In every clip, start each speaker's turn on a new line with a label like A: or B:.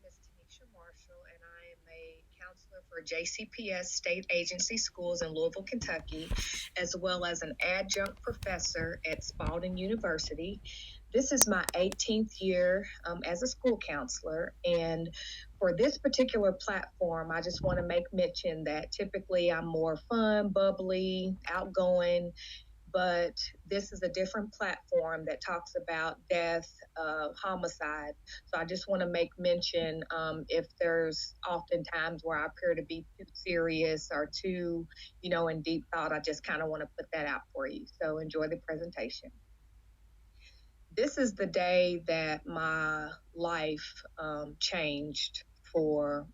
A: name is Tenesha Marshall, and I am a counselor for JCPS State Agency Schools in Louisville, Kentucky, as well as an adjunct professor at Spalding University. This is my 18th year as a school counselor, and for this particular platform, I just want to make mention that typically I'm more fun, bubbly, outgoing, but this is a different platform that talks about death, homicide. So I just want to make mention if there's often times where I appear to be too serious or too, in deep thought, I just kind of want to put that out for you. So enjoy the presentation. This is the day that my life changed for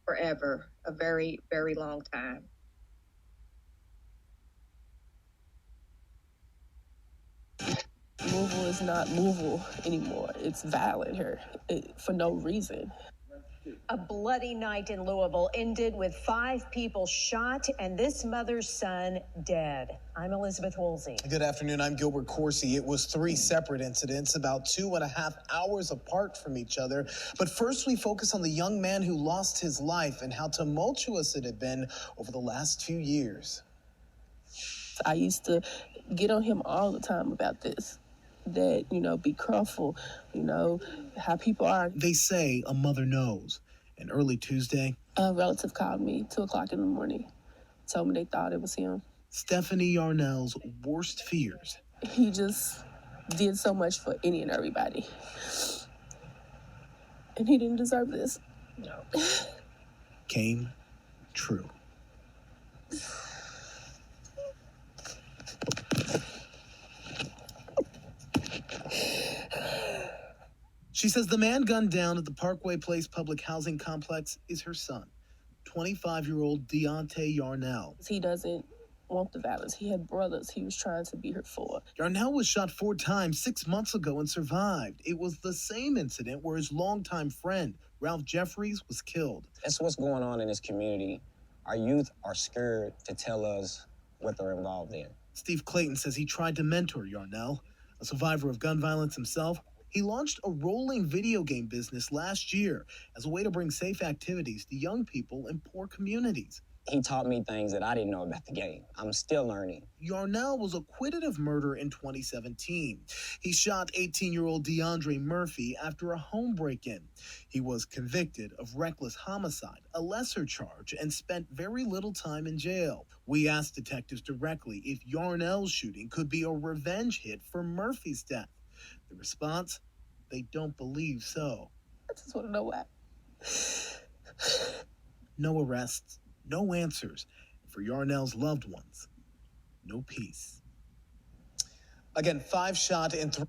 A: forever, a very, very long time.
B: Louisville is not Louisville anymore. It's violent here for no reason.
C: A bloody night in Louisville ended with 5 people shot and this mother's son dead. I'm Elizabeth Woolsey.
D: Good afternoon. I'm Gilbert Coursey. It was 3 separate incidents, about 2.5 hours apart from each other. But first, we focus on the young man who lost his life and how tumultuous it had been over the last few years.
B: I used to get on him all the time about this. That, be careful, how people are.
D: They say a mother knows. And early Tuesday,
B: a relative called me 2 o'clock in the morning, told me they thought it was him.
D: Stephanie Yarnell's worst fears.
B: He just did so much for any and everybody. And he didn't deserve this.
D: No. Came true. She says the man gunned down at the Parkway Place public housing complex is her son, 25-year-old Deontay Yarnell.
B: He doesn't want the violence. He had brothers he was trying to be here for.
D: Yarnell was shot 4 times 6 months ago and survived. It was the same incident where his longtime friend, Ralph Jeffries, was killed.
E: That's what's going on in this community. Our youth are scared to tell us what they're involved in.
D: Steve Clayton says he tried to mentor Yarnell. A survivor of gun violence himself, he launched a rolling video game business last year as a way to bring safe activities to young people in poor communities.
E: He taught me things that I didn't know about the game. I'm still learning.
D: Yarnell was acquitted of murder in 2017. He shot 18-year-old DeAndre Murphy after a home break-in. He was convicted of reckless homicide, a lesser charge, and spent very little time in jail. We asked detectives directly if Yarnell's shooting could be a revenge hit for Murphy's death. The response? They don't believe so.
B: I just want to know why.
D: No arrests, no answers. For Yarnell's loved ones, no peace. Again, 5 shot and 3.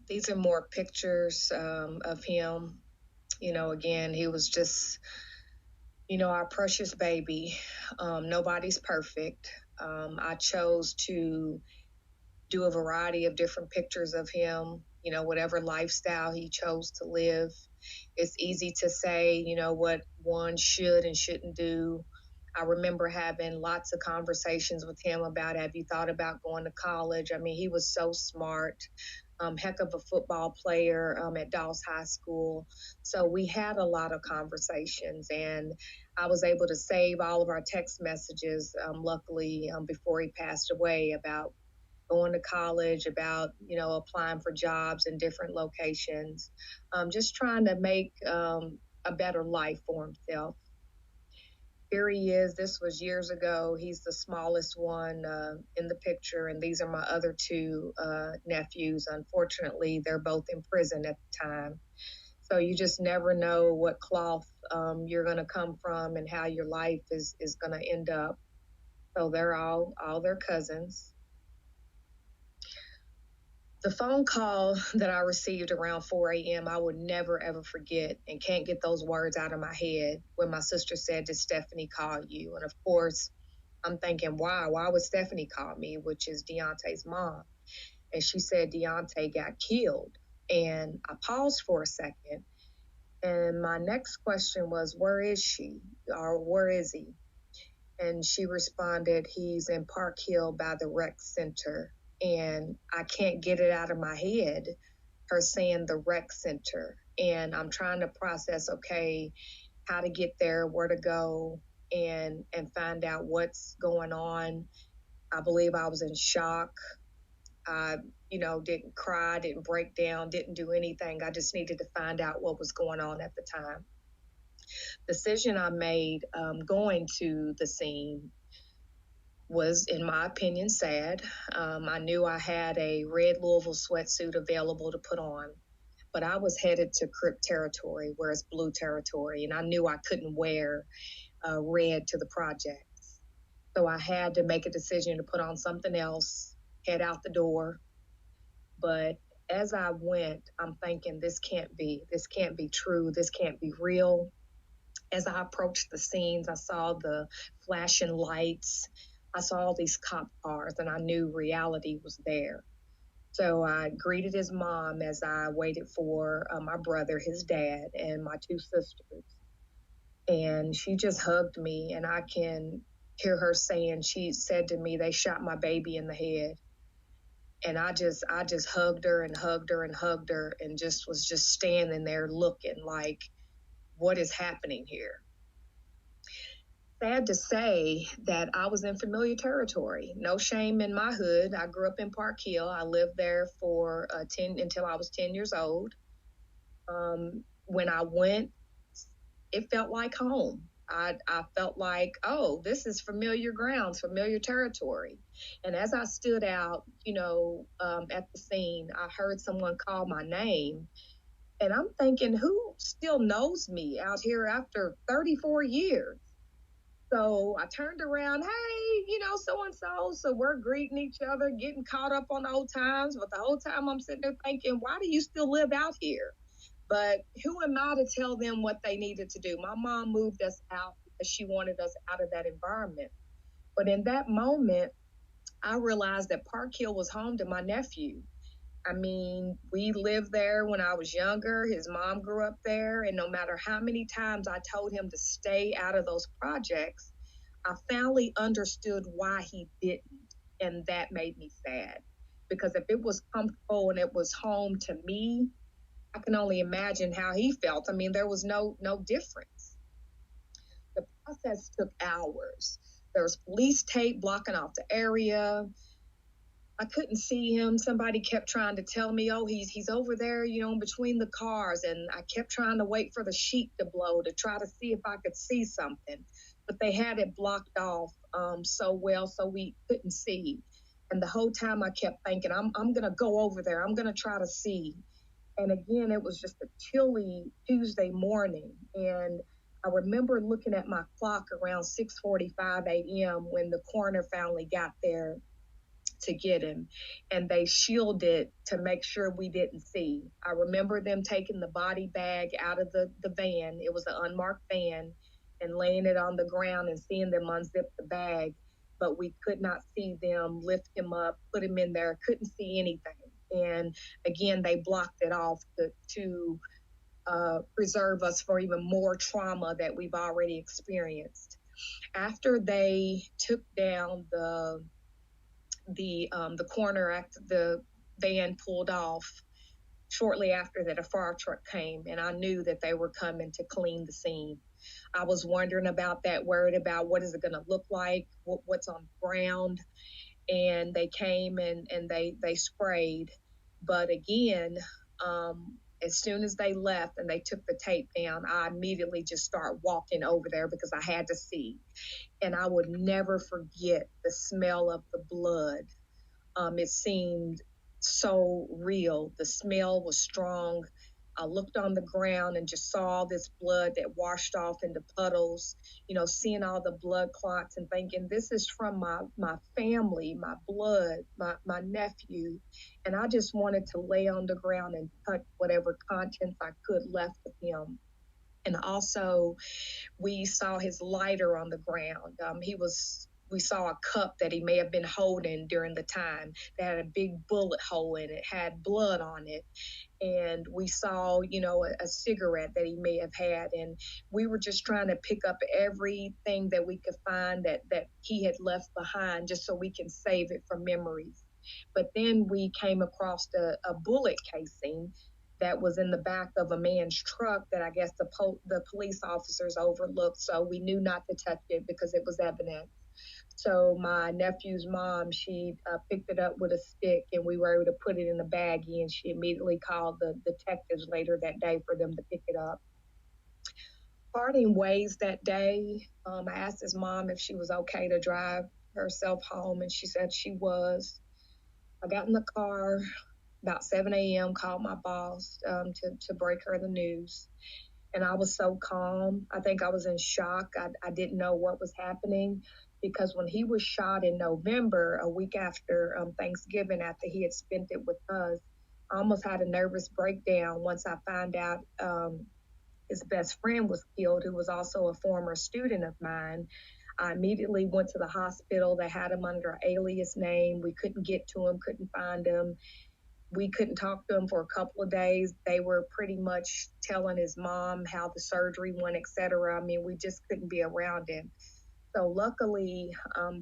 A: These are more pictures of him. Again, he was just, our precious baby. Nobody's perfect. I chose to do a variety of different pictures of him, whatever lifestyle he chose to live. It's easy to say, what one should and shouldn't do. I remember having lots of conversations with him about, have you thought about going to college? I mean, he was so smart, heck of a football player at Dawes High School. So we had a lot of conversations, and I was able to save all of our text messages, luckily, before he passed away, about going to college, about, applying for jobs in different locations, just trying to make a better life for himself. Here he is. This was years ago. He's the smallest one in the picture, and these are my other 2 nephews. Unfortunately, they're both in prison at the time. So you just never know what cloth you're going to come from and how your life is going to end up. So they're all their cousins. The phone call that I received around 4 a.m., I would never, ever forget, and can't get those words out of my head, when my sister said, did Stephanie call you? And of course, I'm thinking, why would Stephanie call me, which is Deontay's mom? And she said, Deontay got killed. And I paused for a second. And my next question was, where is she? Or where is he? And she responded, he's in Park Hill by the rec center. And I can't get it out of my head, her saying the rec center. And I'm trying to process, okay, how to get there, where to go, and find out what's going on. I believe I was in shock. I, didn't cry, didn't break down, didn't do anything. I just needed to find out what was going on at the time. Decision I made going to the scene was, in my opinion, sad. I knew I had a red Louisville sweatsuit available to put on, but I was headed to Crip territory, where it's blue territory, and I knew I couldn't wear red to the projects. So I had to make a decision to put on something else, head out the door. But as I went, I'm thinking, this can't be true. This can't be real. As I approached the scenes, I saw the flashing lights. I saw all these cop cars, and I knew reality was there. So I greeted his mom as I waited for my brother, his dad, and my two sisters. And she just hugged me, and I can hear her saying, she said to me, they shot my baby in the head. And I just hugged her and hugged her and hugged her, and just was just standing there looking like, what is happening here? Sad to say that I was in familiar territory. No shame in my hood. I grew up in Park Hill. I lived there for until I was 10 years old. When I went, it felt like home. I felt like, oh, this is familiar grounds, familiar territory. And as I stood out, at the scene, I heard someone call my name. And I'm thinking, who still knows me out here after 34 years? So I turned around, hey, so-and-so. So we're greeting each other, getting caught up on old times. But the whole time I'm sitting there thinking, why do you still live out here? But who am I to tell them what they needed to do? My mom moved us out because she wanted us out of that environment. But in that moment, I realized that Park Hill was home to my nephew. I mean, we lived there when I was younger. His mom grew up there. And no matter how many times I told him to stay out of those projects, I finally understood why he didn't. And that made me sad. Because if it was comfortable and it was home to me, I can only imagine how he felt. I mean, there was no difference. The process took hours. There was police tape blocking off the area. I couldn't see him. Somebody kept trying to tell me, oh, he's over there, between the cars. And I kept trying to wait for the sheet to blow to try to see if I could see something. But they had it blocked off so well, so we couldn't see. And the whole time I kept thinking, I'm going to go over there. I'm going to try to see. And again, it was just a chilly Tuesday morning. And I remember looking at my clock around 6:45 a.m. when the coroner finally got there to get him, and they shielded to make sure we didn't see. I remember them taking the body bag out of the van. It was an unmarked van, and laying it on the ground and seeing them unzip the bag, but we could not see them lift him up, put him in there, couldn't see anything. And again, they blocked it off to preserve us for even more trauma that we've already experienced. After they took down the corner after the van pulled off, shortly after that, a fire truck came, and I knew that they were coming to clean the scene. I was wondering about that, worried about what is it going to look like, what's on the ground. And they came and they sprayed. But again, as soon as they left and they took the tape down, I immediately just started walking over there because I had to see. And I would never forget the smell of the blood. It seemed so real. The smell was strong. I looked on the ground and just saw all this blood that washed off into puddles, seeing all the blood clots and thinking, this is from my family, my blood, my nephew. And I just wanted to lay on the ground and touch whatever contents I could left of him. And also, we saw his lighter on the ground. He was we saw a cup that he may have been holding during the time that had a big bullet hole in it, had blood on it. And we saw, a cigarette that he may have had. And we were just trying to pick up everything that we could find that he had left behind just so we can save it from memories. But then we came across a bullet casing that was in the back of a man's truck that I guess the police officers overlooked. So we knew not to touch it because it was evidence. So my nephew's mom, she picked it up with a stick, and we were able to put it in a baggie, and she immediately called the detectives later that day for them to pick it up. Parting ways that day, I asked his mom if she was okay to drive herself home, and she said she was. I got in the car about 7 a.m., called my boss to break her the news. And I was so calm. I think I was in shock. I didn't know what was happening because when he was shot in November, a week after Thanksgiving, after he had spent it with us, I almost had a nervous breakdown once I found out his best friend was killed, who was also a former student of mine. I immediately went to the hospital. They had him under an alias name. We couldn't get to him, couldn't find him. We couldn't talk to him for a couple of days. They were pretty much telling his mom how the surgery went, etc. I mean, we just couldn't be around him. So luckily,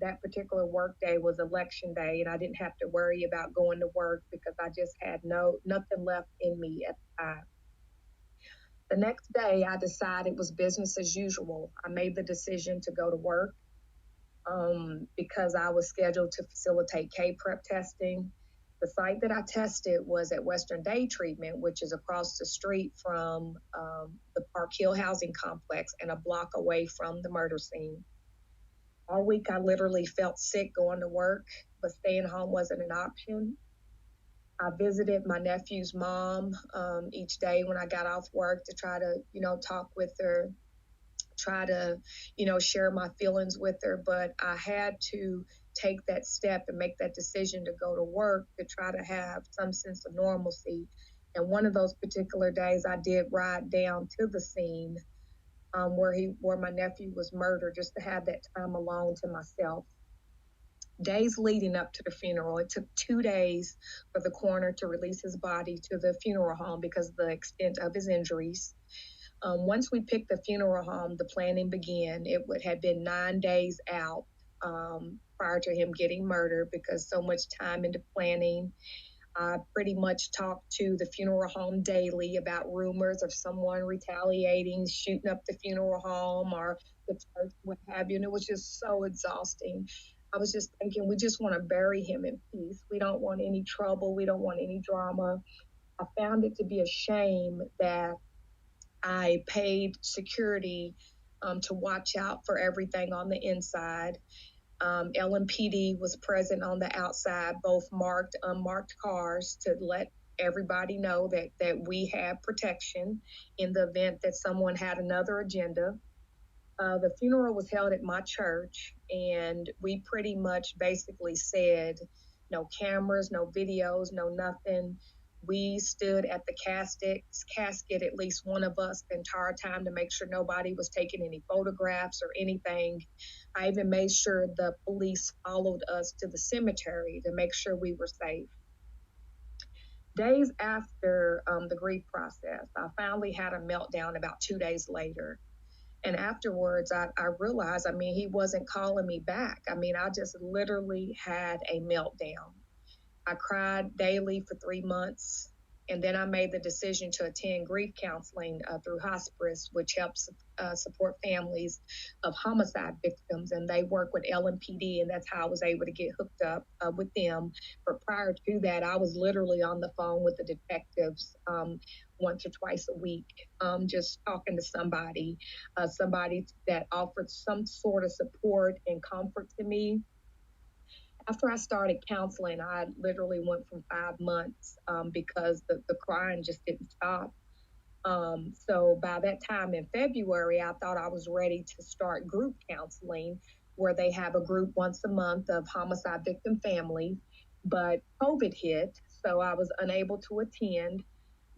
A: that particular work day was election day, and I didn't have to worry about going to work because I just had nothing left in me at the time. The next day, I decided it was business as usual. I made the decision to go to work because I was scheduled to facilitate K-PrEP testing. The site that I tested was at Western Day Treatment, which is across the street from the Park Hill Housing Complex and a block away from the murder scene. All week, I literally felt sick going to work, but staying home wasn't an option. I visited my nephew's mom each day when I got off work to try to, talk with her, try to, share my feelings with her. But I had to take that step and make that decision to go to work to try to have some sense of normalcy. And one of those particular days, I did ride down to the scene where my nephew was murdered, just to have that time alone to myself. Days leading up to the funeral, it took 2 days for the coroner to release his body to the funeral home because of the extent of his injuries. Once we picked the funeral home, the planning began. It had been 9 days out prior to him getting murdered because so much time into planning. I pretty much talked to the funeral home daily about rumors of someone retaliating, shooting up the funeral home or the church, what have you. And it was just so exhausting. I was just thinking, we just want to bury him in peace. We don't want any trouble. We don't want any drama. I found it to be a shame that I paid security to watch out for everything on the inside. LMPD was present on the outside, both marked, unmarked cars, to let everybody know that we have protection in the event that someone had another agenda. The funeral was held at my church, and we pretty much basically said no cameras, no videos, no nothing. We stood at the casket, at least one of us, the entire time to make sure nobody was taking any photographs or anything. I even made sure the police followed us to the cemetery to make sure we were safe. Days after the grief process, I finally had a meltdown about 2 days later. And afterwards, I realized, he wasn't calling me back. I just literally had a meltdown. I cried daily for 3 months. And then I made the decision to attend grief counseling through hospice, which helps support families of homicide victims. And they work with LMPD, and that's how I was able to get hooked up with them. But prior to that, I was literally on the phone with the detectives once or twice a week, just talking to somebody that offered some sort of support and comfort to me. After I started counseling, I literally went from 5 months because the crying just didn't stop. So by that time in February, I thought I was ready to start group counseling, where they have a group once a month of homicide victim families. But COVID hit, so I was unable to attend.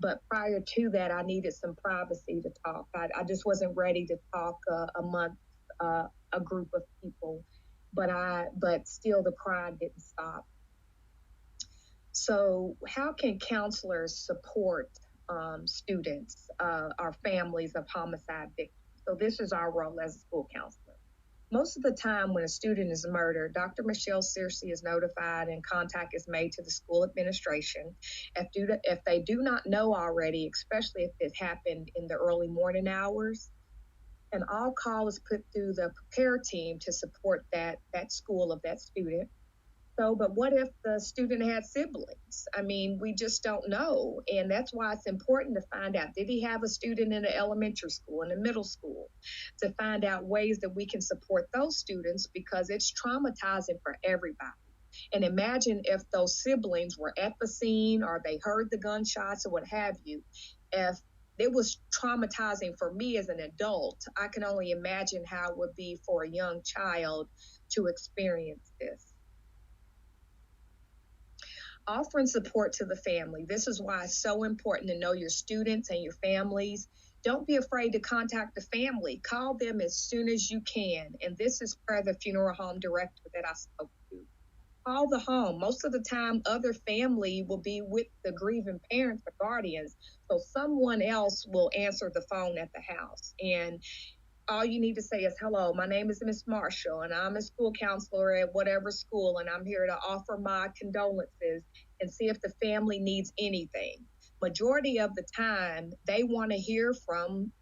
A: But prior to that, I needed some privacy to talk. I just wasn't ready to talk amongst a group of people. but still the cry didn't stop. So how can counselors support students or families of homicide victims? So this is our role as a school counselor. Most of the time when a student is murdered, Dr. Michelle Searcy is notified and contact is made to the school administration. If they do not know already, especially if it happened in the early morning hours, an all call is put through the prepare team to support that school of that student. So, but what if the student had siblings? I mean, we just don't know. And that's why it's important to find out, did he have a student in the elementary school, in the middle school, to find out ways that we can support those students, because it's traumatizing for everybody. And imagine if those siblings were at the scene or they heard the gunshots or what have you. If it was traumatizing for me as an adult, I can only imagine how it would be for a young child to experience this. Offering support to the family. This is why it's so important to know your students and your families. Don't be afraid to contact the family. Call them as soon as you can. And this is per the funeral home director that I spoke to. Call the home. Most of the time, other family will be with the grieving parents or guardians. So someone else will answer the phone at the house. And all you need to say is, hello, my name is Miss Marshall, and I'm a school counselor at whatever school, and I'm here to offer my condolences and see if the family needs anything. Majority of the time, they want to hear from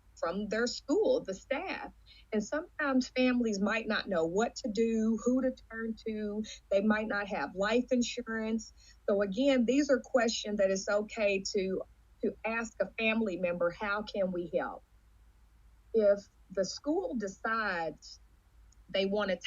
A: their school, the staff. And sometimes families might not know what to do, who to turn to. They might not have life insurance. So again, these are questions that it's okay to ask a family member, how can we help? If the school decides they want to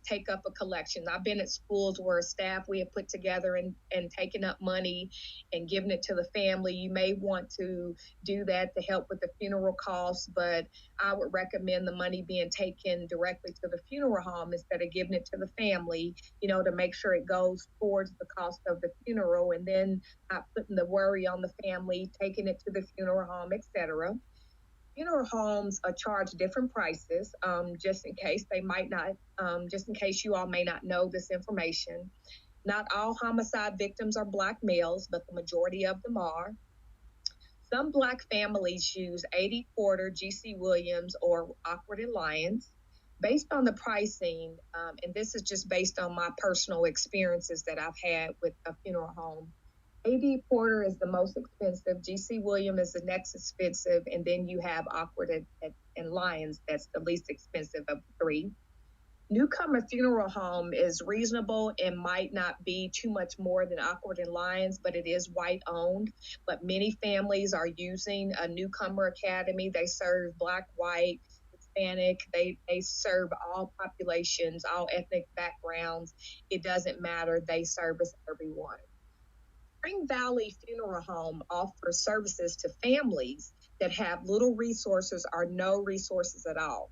A: take up a collection. I've been at schools where staff, we have put together and taken up money and given it to the family. You may want to do that to help with the funeral costs, but I would recommend the money being taken directly to the funeral home instead of giving it to the family, to make sure it goes towards the cost of the funeral, and then not putting the worry on the family, taking it to the funeral home, etc. Funeral homes charge different prices, just in case you all may not know this information. Not all homicide victims are Black males, but the majority of them are. Some Black families use 80 Porter, G.C. Williams, or Awkward Alliance. Based on the pricing, and this is just based on my personal experiences that I've had with a funeral home, A.D. Porter is the most expensive. G.C. Williams is the next expensive. And then you have Awkward and Lyons. That's the least expensive of the three. Newcomer Funeral Home is reasonable and might not be too much more than Awkward and Lyons, but it is white owned. But many families are using a Newcomer Academy. They serve Black, white, Hispanic. They serve all populations, all ethnic backgrounds. It doesn't matter. They service everyone. Spring Valley Funeral Home offers services to families that have little resources or no resources at all.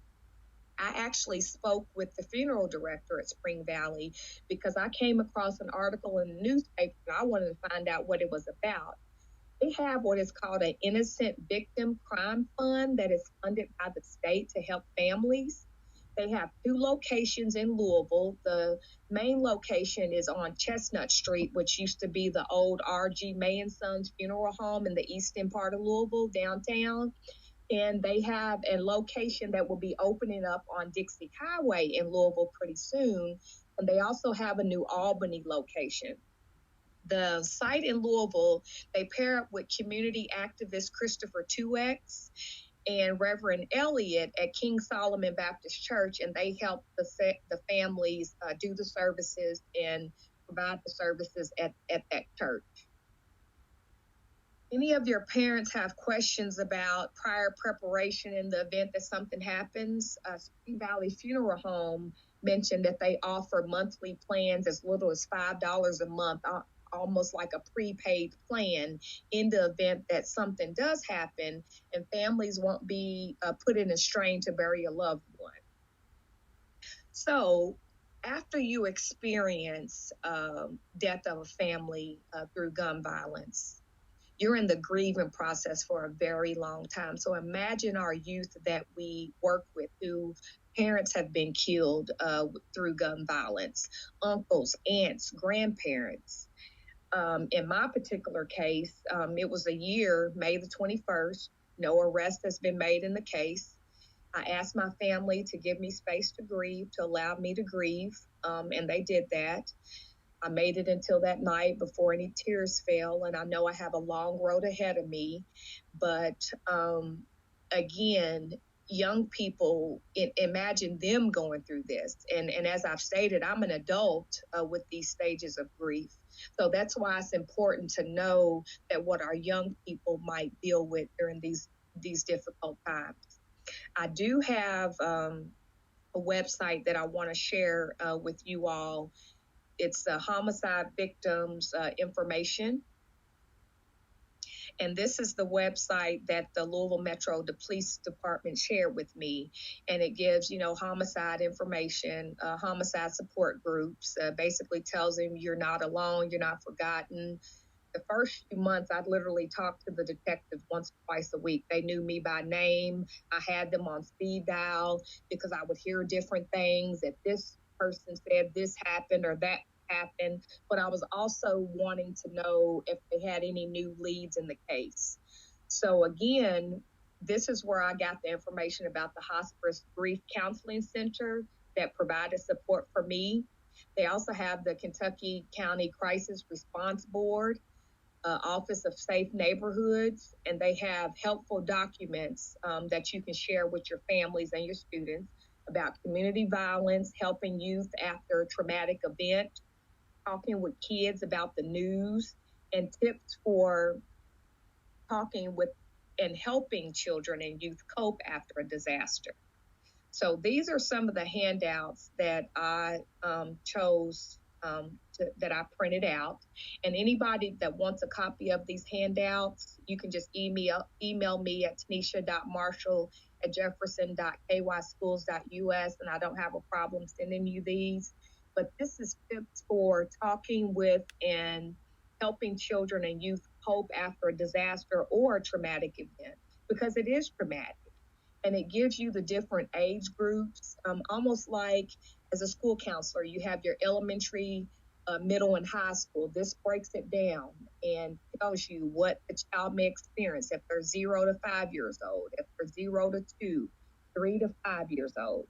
A: I actually spoke with the funeral director at Spring Valley because I came across an article in the newspaper and I wanted to find out what it was about. They have what is called an Innocent Victim Crime Fund that is funded by the state to help families. They have 2 locations in Louisville. The main location is on Chestnut Street, which used to be the old R.G. May and Sons Funeral Home in the eastern part of Louisville, downtown. And they have a location that will be opening up on Dixie Highway in Louisville pretty soon. And they also have a new Albany location. The site in Louisville, they pair up with community activist Christopher 2X and Reverend Elliott at King Solomon Baptist Church, and they help the families do the services and provide the services at that church. Any of your parents have questions about prior preparation in the event that something happens? Spring Valley Funeral Home mentioned that they offer monthly plans as little as $5 a month, almost like a prepaid plan in the event that something does happen and families won't be put in a strain to bury a loved one. So after you experience death of a family through gun violence, you're in the grieving process for a very long time. So imagine our youth that we work with who Parents have been killed through gun violence, uncles, aunts, grandparents. In my particular case, it was a year, May the 21st. No arrest has been made in the case. I asked my family to give me space to grieve, to allow me to grieve, and they did that. I made it until that night before any tears fell, and I know I have a long road ahead of me. But again, young people, imagine them going through this. And as I've stated, I'm an adult with these stages of grief. So that's why it's important to know that what our young people might deal with during these difficult times. I do have a website that I want to share with you all. It's homicide victims information. And this is the website that the Louisville Metro Police Department shared with me. And it gives, homicide information, homicide support groups, basically tells them you're not alone, you're not forgotten. The first few months, I'd literally talk to the detectives once or twice a week. They knew me by name. I had them on speed dial because I would hear different things. If this person said this happened or that happened, but I was also wanting to know if they had any new leads in the case. So again, this is where I got the information about the Hospice Grief Counseling Center that provided support for me. They also have the Kentucky County Crisis Response Board, Office of Safe Neighborhoods, and they have helpful documents that you can share with your families and your students about community violence, helping youth after a traumatic event, talking with kids about the news, and tips for talking with and helping children and youth cope after a disaster. So these are some of the handouts that I chose that I printed out. And anybody that wants a copy of these handouts, you can just email me at tenesha.marshall@jefferson.kyschools.us, and I don't have a problem sending you these. But this is tips for talking with and helping children and youth cope after a disaster or a traumatic event, because it is traumatic. And it gives you the different age groups, almost like as a school counselor, you have your elementary, middle, and high school. This breaks it down and tells you what the child may experience if they're 0 to 5 years old, if they're 0 to 2, 3 to 5 years old.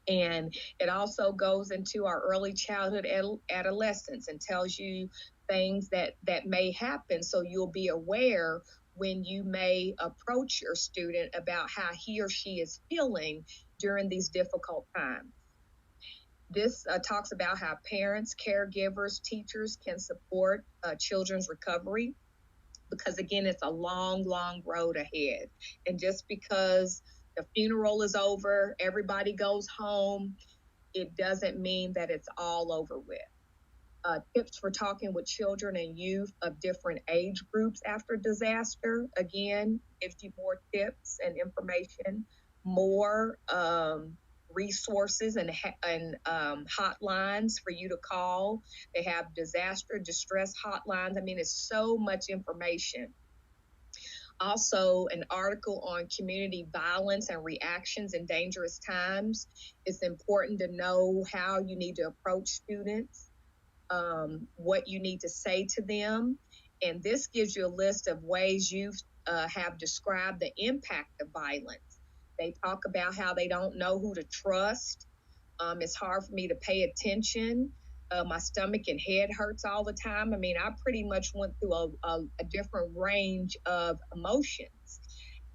A: And it also goes into our early childhood adolescence and tells you things that may happen, so you'll be aware when you may approach your student about how he or she is feeling during these difficult times. This talks about how parents, caregivers, teachers can support children's recovery, because again, it's a long, long road ahead. And just because the funeral is over, everybody goes home, it doesn't mean that it's all over with. Tips for talking with children and youth of different age groups after disaster, again, gives you more tips and information, more resources and hotlines for you to call. They have disaster distress hotlines. I mean, it's so much information. Also, an article on community violence and reactions in dangerous times. It's important to know how you need to approach students, what you need to say to them. And this gives you a list of ways youth have described the impact of violence. They talk about how they don't know who to trust. It's hard for me to pay attention. My stomach and head hurts all the time. I mean, I pretty much went through a different range of emotions,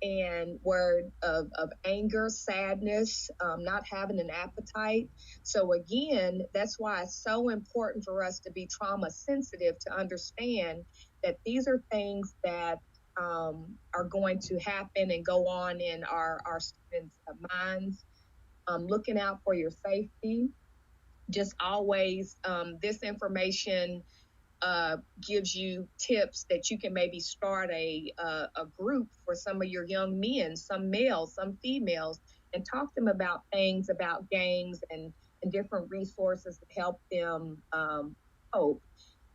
A: and word of anger, sadness, not having an appetite. So again, that's why it's so important for us to be trauma sensitive, to understand that these are things that are going to happen and go on in our students' minds. Looking out for your safety. Just always, this information gives you tips that you can maybe start a group for some of your young men, some males, some females, and talk to them about things, about gangs and different resources to help them cope.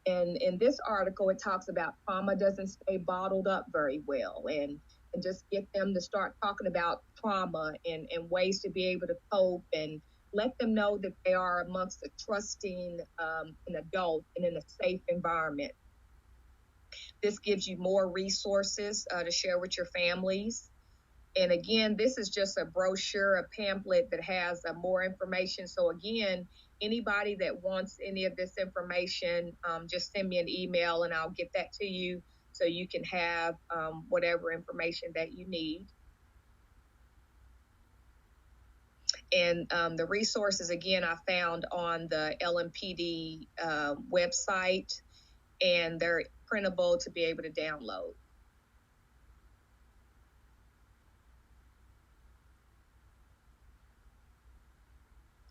A: And in this article, it talks about trauma doesn't stay bottled up very well. And and just get them to start talking about trauma and ways to be able to cope, and let them know that they are amongst a trusting an adult and in a safe environment. This gives you more resources to share with your families. And again, this is just a brochure, a pamphlet that has more information. So again, anybody that wants any of this information, just send me an email and I'll get that to you so you can have whatever information that you need. And the resources, again, I found on the LMPD website, and they're printable to be able to download.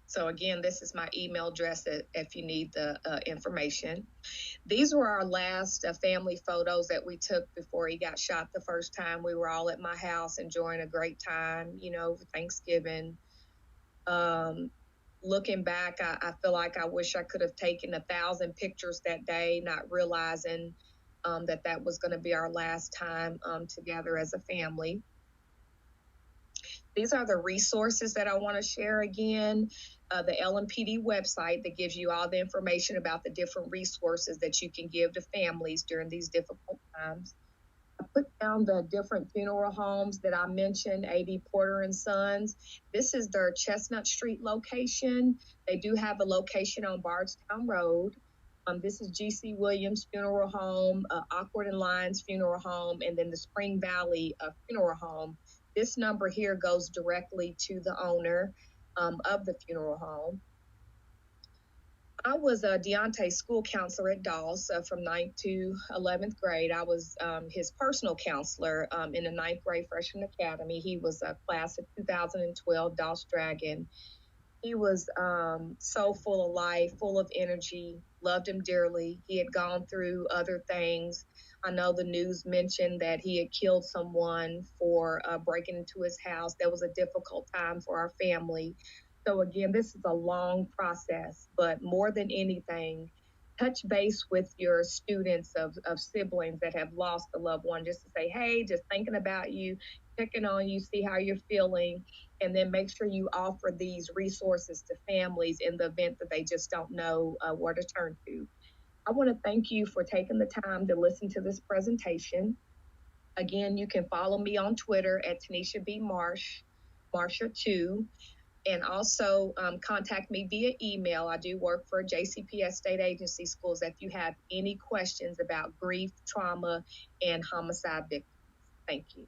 A: So again, this is my email address if you need the information. These were our last family photos that we took before he got shot the first time. We were all at my house enjoying a great time, for Thanksgiving. Looking back, I feel like I wish I could have taken 1,000 pictures that day, not realizing that was going to be our last time together as a family. These are the resources that I want to share again. The LMPD website that gives you all the information about the different resources that you can give to families during these difficult times. I put down the different funeral homes that I mentioned, A.D. Porter and Sons. This is their Chestnut Street location. They do have a location on Bardstown Road. This is G.C. Williams Funeral Home, Awkward and Lyons Funeral Home, and then the Spring Valley Funeral Home. This number here goes directly to the owner of the funeral home. I was Deontay's school counselor at Dawes from 9th to 11th grade. I was his personal counselor in the 9th grade freshman academy. He was a class of 2012 Dawes Dragon. He was so full of life, full of energy, loved him dearly. He had gone through other things. I know the news mentioned that he had killed someone for breaking into his house. That was a difficult time for our family. So again, this is a long process, but more than anything, touch base with your students of siblings that have lost a loved one, just to say, hey, just thinking about you, checking on you, see how you're feeling, and then make sure you offer these resources to families in the event that they just don't know where to turn to. I want to thank you for taking the time to listen to this presentation. Again, you can follow me on Twitter at Tenesha B. Marsha2, and also contact me via email. I do work for JCPS State Agency Schools if you have any questions about grief, trauma, and homicide victims. Thank you.